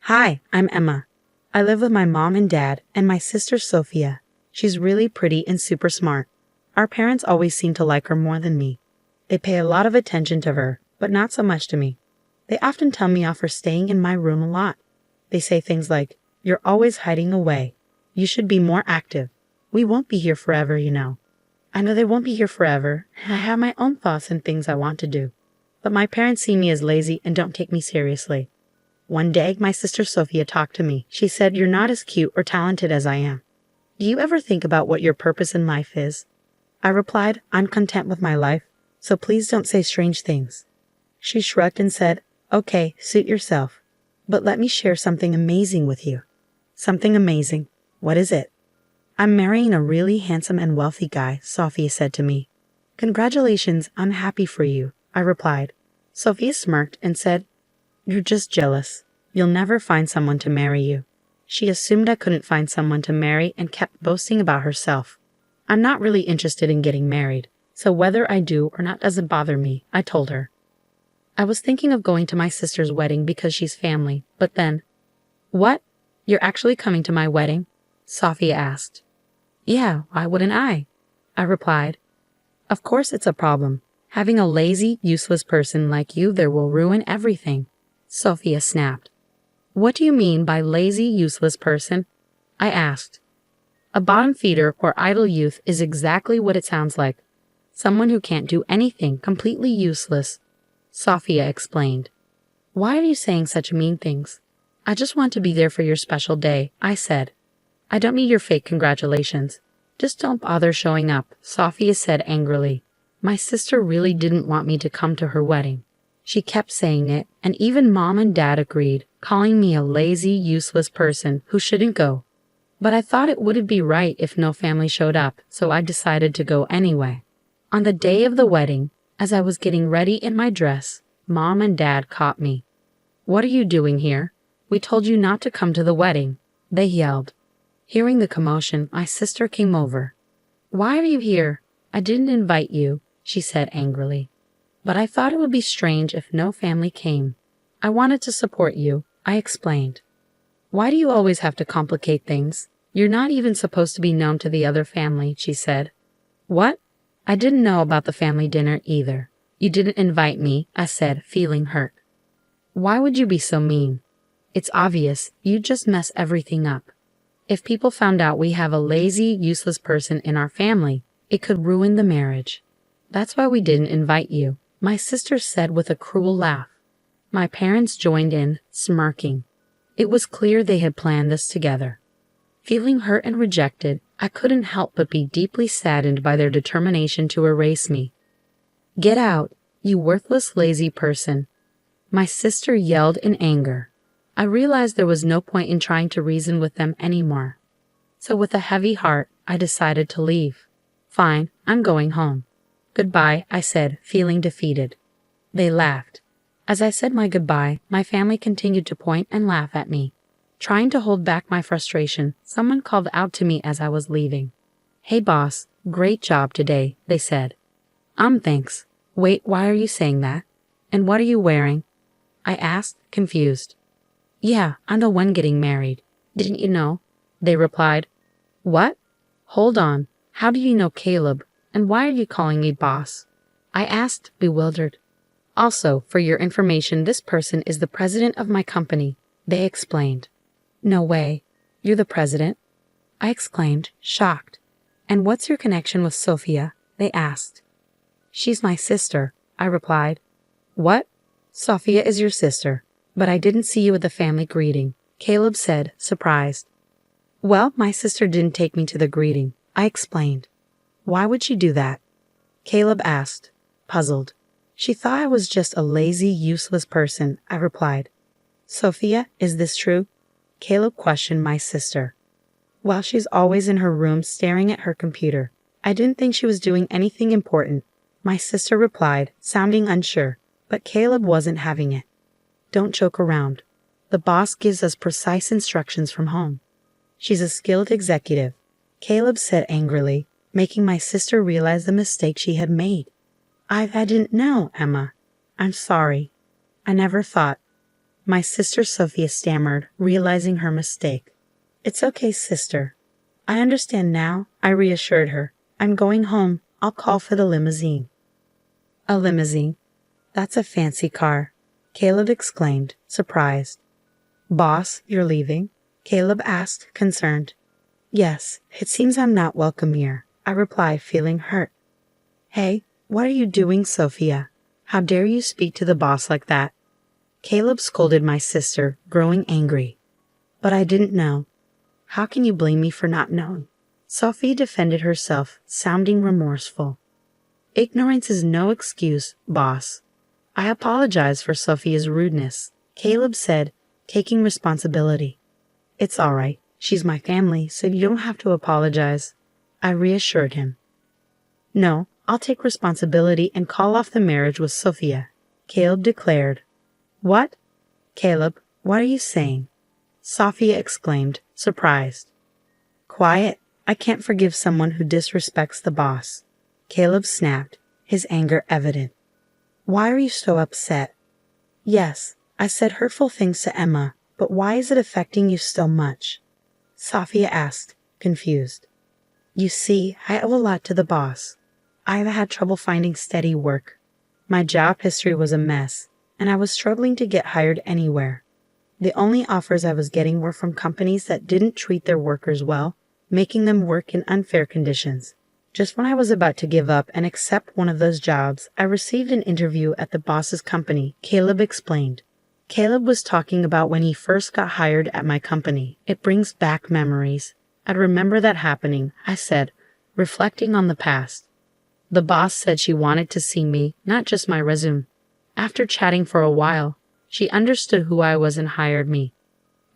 Hi, I'm Emma. I live with my mom and dad and my sister Sophia. She's really pretty and super smart. Our parents always seem to like her more than me. They pay a lot of attention to her, but not so much to me. They often tell me off for staying in my room a lot. They say things like, "You're always hiding away. You should be more active. We won't be here forever, you know." I know they won't be here forever, and I have my own thoughts and things I want to do. But my parents see me as lazy and don't take me seriously. One day, my sister Sophia talked to me. She said, "You're not as cute or talented as I am. Do you ever think about what your purpose in life is?" I replied, "I'm content with my life, so please don't say strange things." She shrugged and said, "Okay, suit yourself. But let me share something amazing with you." "Something amazing? What is it?" "I'm marrying a really handsome and wealthy guy," Sophia said to me. "Congratulations, I'm happy for you," I replied. Sophia smirked and said, "You're just jealous. You'll never find someone to marry you." She assumed I couldn't find someone to marry and kept boasting about herself. "I'm not really interested in getting married, so whether I do or not doesn't bother me," I told her. I was thinking of going to my sister's wedding because she's family, but then, "What? You're actually coming to my wedding?" Sophia asked. "Yeah, why wouldn't I?" I replied. "Of course it's a problem. Having a lazy, useless person like you there will ruin everything." Sophia snapped. "What do you mean by lazy, useless person?" I asked. "A bottom feeder or idle youth is exactly what it sounds like. Someone who can't do anything, completely useless," Sophia explained. "Why are you saying such mean things?" "I just want to be there for your special day," I said. "I don't need your fake congratulations. Just don't bother showing up," Sophia said angrily. My sister really didn't want me to come to her wedding. She kept saying it, and even Mom and Dad agreed, calling me a lazy, useless person who shouldn't go. But I thought it wouldn't be right if no family showed up, so I decided to go anyway. On the day of the wedding, as I was getting ready in my dress, Mom and Dad caught me. "What are you doing here? We told you not to come to the wedding," they yelled. Hearing the commotion, my sister came over. "Why are you here? I didn't invite you," she said angrily. "But I thought it would be strange if no family came. I wanted to support you," I explained. "Why do you always have to complicate things? You're not even supposed to be known to the other family," she said. "What? I didn't know about the family dinner either. You didn't invite me," I said, feeling hurt. "Why would you be so mean? It's obvious, you just mess everything up. If people found out we have a lazy, useless person in our family, it could ruin the marriage. That's why we didn't invite you," my sister said with a cruel laugh. My parents joined in, smirking. It was clear they had planned this together. Feeling hurt and rejected, I couldn't help but be deeply saddened by their determination to erase me. "Get out, you worthless, lazy person," my sister yelled in anger. I realized there was no point in trying to reason with them anymore. So with a heavy heart, I decided to leave. "Fine, I'm going home." "Goodbye," I said, feeling defeated. They laughed. As I said my goodbye, my family continued to point and laugh at me. Trying to hold back my frustration, someone called out to me as I was leaving. "Hey boss, great job today," they said. Thanks. Wait, why are you saying that? And what are you wearing?" I asked, confused. "Yeah, I'm the one getting married. Didn't you know?" They replied. "What? Hold on. How do you know Caleb? And why are you calling me boss?" I asked, bewildered. "Also, for your information, this person is the president of my company," they explained. "No way. You're the president?" I exclaimed, shocked. "And what's your connection with Sophia?" they asked. "She's my sister," I replied. "What? Sophia is your sister? But I didn't see you at the family greeting," Caleb said, surprised. "Well, my sister didn't take me to the greeting," I explained. "Why would she do that?" Caleb asked, puzzled. "She thought I was just a lazy, useless person," I replied. "Sophia, is this true?" Caleb questioned my sister. "Well, she's always in her room staring at her computer. I didn't think she was doing anything important," my sister replied, sounding unsure, but Caleb wasn't having it. "Don't joke around. The boss gives us precise instructions from home. She's a skilled executive," Caleb said angrily, making my sister realize the mistake she had made. I didn't know, Emma. I'm sorry. I never thought." My sister Sophia stammered, realizing her mistake. It's okay, sister. I understand now, I reassured her. I'm going home. I'll call for the limousine. A limousine? That's a fancy car, Caleb exclaimed, surprised. Boss, you're leaving? Caleb asked, concerned. Yes, it seems I'm not welcome here, I replied, feeling hurt. Hey, what are you doing, Sophia? How dare you speak to the boss like that? Caleb scolded my sister, growing angry. But I didn't know. How can you blame me for not knowing? Sophie defended herself, sounding remorseful. Ignorance is no excuse, boss. I apologize for Sophia's rudeness, Caleb said, taking responsibility. It's all right. She's my family, so you don't have to apologize, I reassured him. No, I'll take responsibility and call off the marriage with Sophia, Caleb declared. What? Caleb, what are you saying? Sophia exclaimed, surprised. Quiet. I can't forgive someone who disrespects the boss. Caleb snapped, his anger evident. Why are you so upset? Yes, I said hurtful things to Emma, but why is it affecting you so much? Sophia asked, confused. You see, I owe a lot to the boss. I've had trouble finding steady work. My job history was a mess, and I was struggling to get hired anywhere. The only offers I was getting were from companies that didn't treat their workers well, making them work in unfair conditions. Just when I was about to give up and accept one of those jobs, I received an interview at the boss's company, Caleb explained. Caleb was talking about when he first got hired at my company. It brings back memories. I'd remember that happening, I said, reflecting on the past. The boss said she wanted to see me, not just my resume. After chatting for a while, she understood who I was and hired me.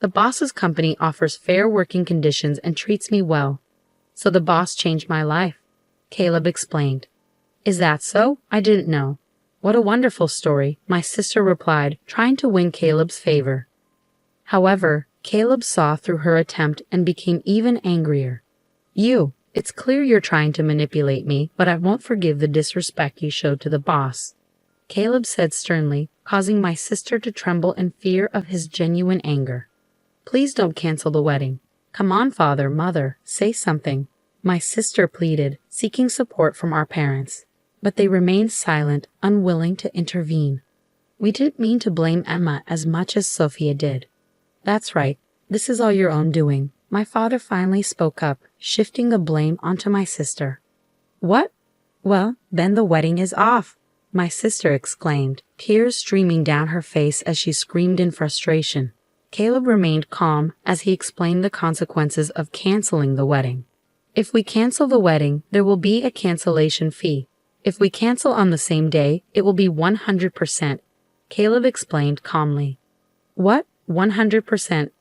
The boss's company offers fair working conditions and treats me well. So the boss changed my life, Caleb explained. Is that so? I didn't know. What a wonderful story, my sister replied, trying to win Caleb's favor. However, Caleb saw through her attempt and became even angrier. It's clear you're trying to manipulate me, but I won't forgive the disrespect you showed to the boss, Caleb said sternly, causing my sister to tremble in fear of his genuine anger. Please don't cancel the wedding. Come on, father, mother, say something, my sister pleaded, seeking support from our parents. But they remained silent, unwilling to intervene. We didn't mean to blame Emma as much as Sophia did. That's right, this is all your own doing. My father finally spoke up, shifting the blame onto my sister. What? Well, then the wedding is off, my sister exclaimed, tears streaming down her face as she screamed in frustration. Caleb remained calm as he explained the consequences of canceling the wedding. If we cancel the wedding, there will be a cancellation fee. If we cancel on the same day, it will be 100%, Caleb explained calmly. What? 100%?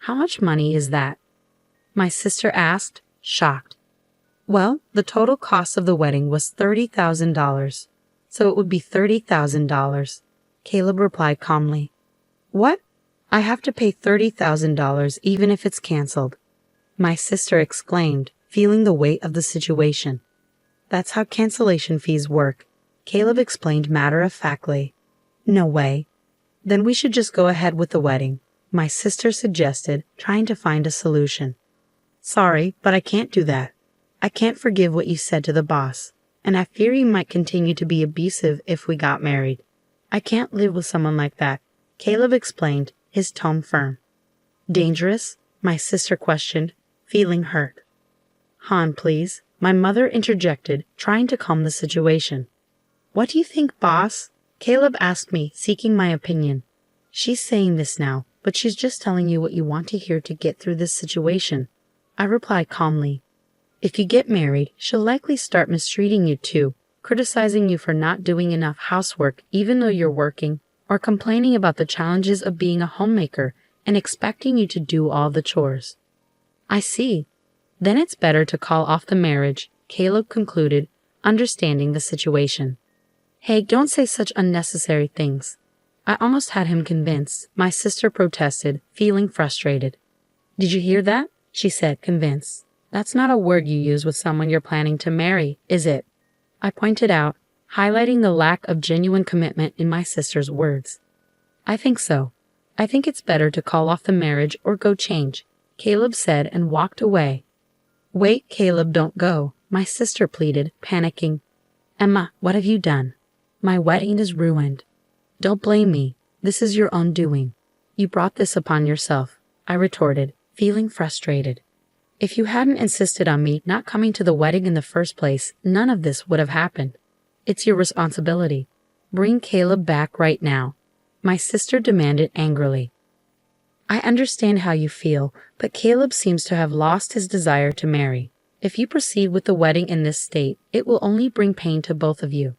How much money is that? My sister asked, shocked. Well, the total cost of the wedding was $30,000, so it would be $30,000, Caleb replied calmly. What? I have to pay $30,000 even if it's canceled, my sister exclaimed, feeling the weight of the situation. That's how cancellation fees work, Caleb explained matter-of-factly. No way. Then we should just go ahead with the wedding, my sister suggested, trying to find a solution. Sorry, but I can't do that. I can't forgive what you said to the boss, and I fear you might continue to be abusive if we got married. I can't live with someone like that, Caleb explained, his tone firm. Dangerous? My sister questioned, feeling hurt. Han, please, my mother interjected, trying to calm the situation. What do you think, boss? Caleb asked me, seeking my opinion. She's saying this now, but she's just telling you what you want to hear to get through this situation, I replied calmly. If you get married, she'll likely start mistreating you too, criticizing you for not doing enough housework even though you're working, or complaining about the challenges of being a homemaker and expecting you to do all the chores. I see. Then it's better to call off the marriage, Caleb concluded, understanding the situation. Hey, don't say such unnecessary things. I almost had him convinced, my sister protested, feeling frustrated. Did you hear that? She said, convinced. That's not a word you use with someone you're planning to marry, is it? I pointed out, highlighting the lack of genuine commitment in my sister's words. I think so. I think it's better to call off the marriage or go change, Caleb said and walked away. Wait, Caleb, don't go, my sister pleaded, panicking. Emma, what have you done? My wedding is ruined. Don't blame me. This is your own doing. You brought this upon yourself, I retorted, feeling frustrated. If you hadn't insisted on me not coming to the wedding in the first place, none of this would have happened. It's your responsibility. Bring Caleb back right now, my sister demanded angrily. I understand how you feel, but Caleb seems to have lost his desire to marry. If you proceed with the wedding in this state, it will only bring pain to both of you.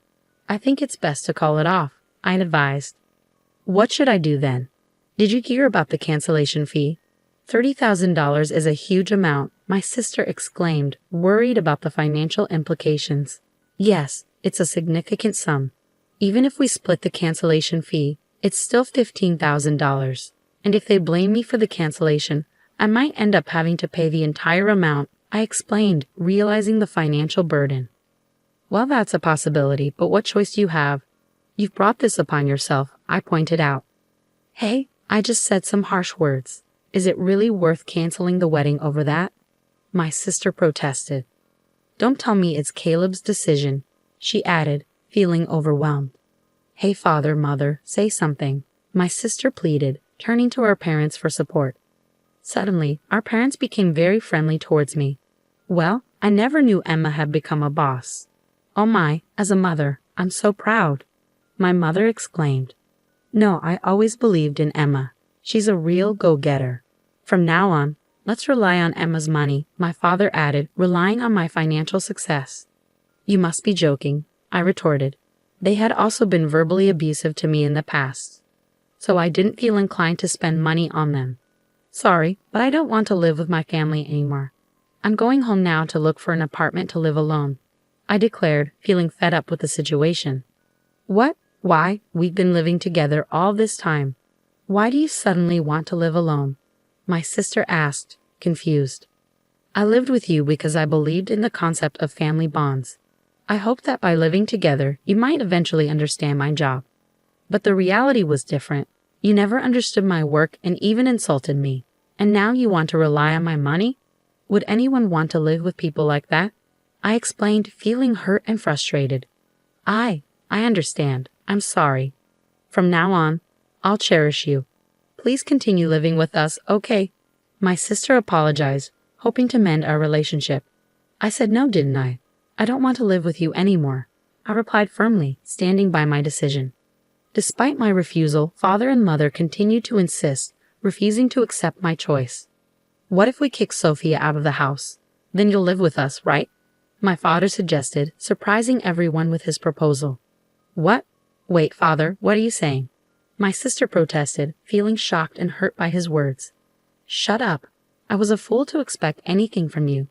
I think it's best to call it off, I advised. What should I do then? Did you hear about the cancellation fee? $30,000 is a huge amount, my sister exclaimed, worried about the financial implications. Yes, it's a significant sum. Even if we split the cancellation fee, it's still $15,000. And if they blame me for the cancellation, I might end up having to pay the entire amount, I explained, realizing the financial burden. Well, that's a possibility, but what choice do you have? You've brought this upon yourself, I pointed out. Hey, I just said some harsh words. Is it really worth canceling the wedding over that? My sister protested. Don't tell me it's Caleb's decision, she added, feeling overwhelmed. Hey, father, mother, say something, my sister pleaded, turning to our parents for support. Suddenly, our parents became very friendly towards me. Well, I never knew Emma had become a boss. Oh my, as a mother, I'm so proud, my mother exclaimed. No, I always believed in Emma. She's a real go-getter. From now on, let's rely on Emma's money, my father added, relying on my financial success. You must be joking, I retorted. They had also been verbally abusive to me in the past, so I didn't feel inclined to spend money on them. Sorry, but I don't want to live with my family anymore. I'm going home now to look for an apartment to live alone, I declared, feeling fed up with the situation. What? Why? We've been living together all this time. Why do you suddenly want to live alone? My sister asked, confused. I lived with you because I believed in the concept of family bonds. I hoped that by living together, you might eventually understand my job. But the reality was different. You never understood my work and even insulted me. And now you want to rely on my money? Would anyone want to live with people like that? I explained, feeling hurt and frustrated. I understand. I'm sorry. From now on, I'll cherish you. Please continue living with us, okay? My sister apologized, hoping to mend our relationship. I said no, didn't I? I don't want to live with you anymore, I replied firmly, standing by my decision. Despite my refusal, father and mother continued to insist, refusing to accept my choice. What if we kick Sophia out of the house? Then you'll live with us, right? My father suggested, surprising everyone with his proposal. What? Wait, father, what are you saying? My sister protested, feeling shocked and hurt by his words. Shut up. I was a fool to expect anything from you.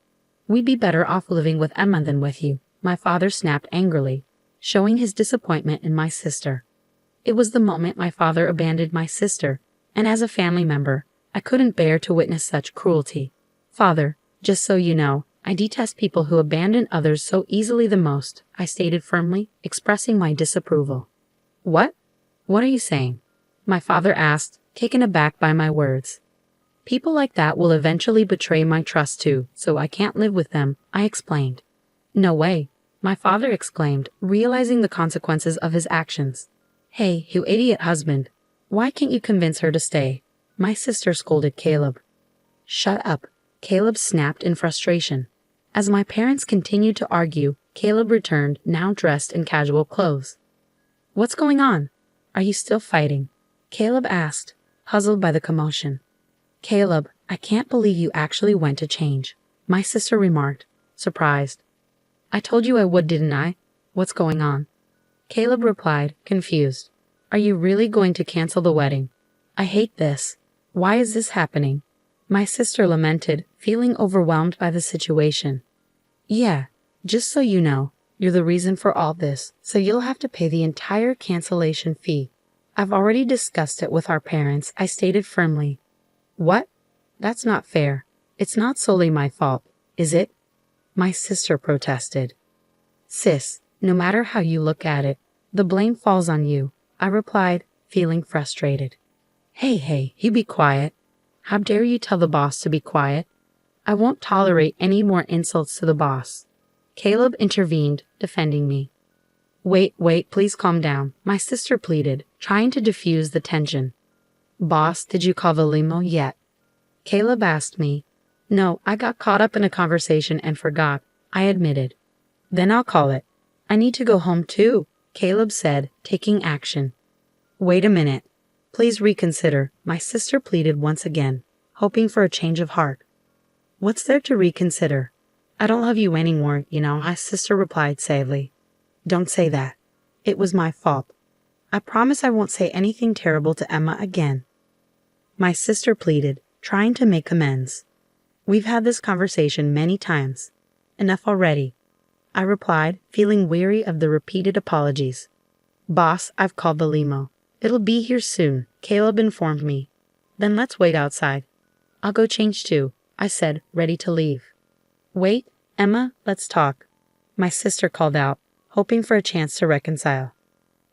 We'd be better off living with Emma than with you, my father snapped angrily, showing his disappointment in my sister. It was the moment my father abandoned my sister, and as a family member, I couldn't bear to witness such cruelty. Father, just so you know, I detest people who abandon others so easily the most, I stated firmly, expressing my disapproval. What? What are you saying? My father asked, taken aback by my words. People like that will eventually betray my trust too, so I can't live with them, I explained. No way, my father exclaimed, realizing the consequences of his actions. Hey, you idiot husband. Why can't you convince her to stay? My sister scolded Caleb. Shut up, Caleb snapped in frustration. As my parents continued to argue, Caleb returned, now dressed in casual clothes. What's going on? Are you still fighting? Caleb asked, puzzled by the commotion. Caleb, I can't believe you actually went to change, my sister remarked, surprised. I told you I would, didn't I? What's going on? Caleb replied, confused. Are you really going to cancel the wedding? I hate this. Why is this happening? My sister lamented, feeling overwhelmed by the situation. Yeah, just so you know, you're the reason for all this, so you'll have to pay the entire cancellation fee. I've already discussed it with our parents, I stated firmly. What? That's not fair. It's not solely my fault, is it? My sister protested. Sis, no matter how you look at it, the blame falls on you, I replied, feeling frustrated. Hey, you be quiet. How dare you tell the boss to be quiet? I won't tolerate any more insults to the boss. Caleb intervened, defending me. Wait, please calm down, my sister pleaded, trying to diffuse the tension. Boss, did you call the limo yet? Caleb asked me. No, I got caught up in a conversation and forgot, I admitted. Then I'll call it. I need to go home too, Caleb said, taking action. Wait a minute. Please reconsider, my sister pleaded once again, hoping for a change of heart. What's there to reconsider? I don't love you anymore, my sister replied sadly. Don't say that. It was my fault. I promise I won't say anything terrible to Emma again. My sister pleaded, trying to make amends. We've had this conversation many times. Enough already. I replied, feeling weary of the repeated apologies. Boss, I've called the limo. It'll be here soon, Caleb informed me. Then let's wait outside. I'll go change too, I said, ready to leave. Wait, Emma, let's talk. My sister called out, hoping for a chance to reconcile.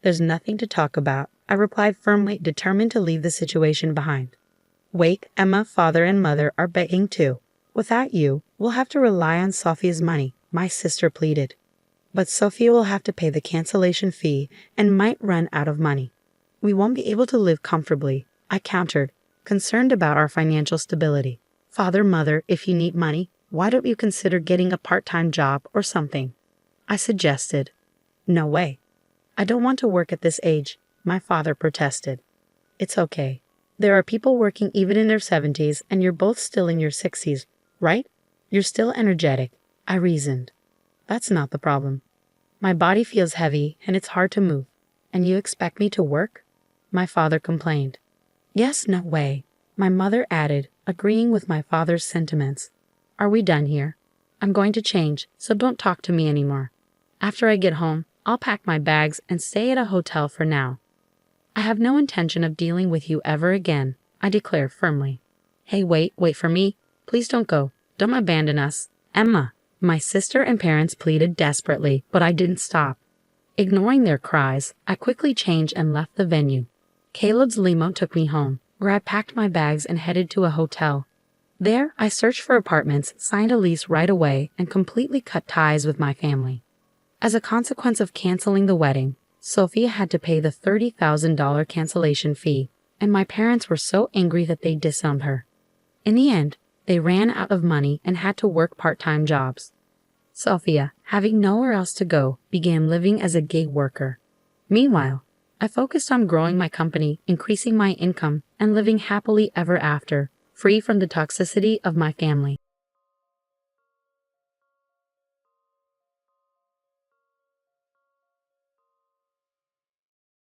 There's nothing to talk about, I replied firmly, determined to leave the situation behind. Wait, Emma, father and mother are begging too. Without you, we'll have to rely on Sophia's money, my sister pleaded. But Sophia will have to pay the cancellation fee and might run out of money. We won't be able to live comfortably, I countered, concerned about our financial stability. Father, mother, if you need money, why don't you consider getting a part-time job or something? I suggested. No way. I don't want to work at this age, my father protested. It's okay. There are people working even in their 70s and you're both still in your 60s, right? You're still energetic, I reasoned. That's not the problem. My body feels heavy and it's hard to move. And you expect me to work? My father complained. Yes, no way, my mother added, agreeing with my father's sentiments. Are we done here? I'm going to change, so don't talk to me anymore. After I get home, I'll pack my bags and stay at a hotel for now. I have no intention of dealing with you ever again, I declared firmly. Hey, wait for me. Please don't go. Don't abandon us. Emma. My sister and parents pleaded desperately, but I didn't stop. Ignoring their cries, I quickly changed and left the venue. Caleb's limo took me home, where I packed my bags and headed to a hotel. There, I searched for apartments, signed a lease right away, and completely cut ties with my family. As a consequence of canceling the wedding, Sophia had to pay the $30,000 cancellation fee, and my parents were so angry that they disowned her. In the end, they ran out of money and had to work part-time jobs. Sophia, having nowhere else to go, began living as a gig worker. Meanwhile, I focused on growing my company, increasing my income, and living happily ever after, free from the toxicity of my family.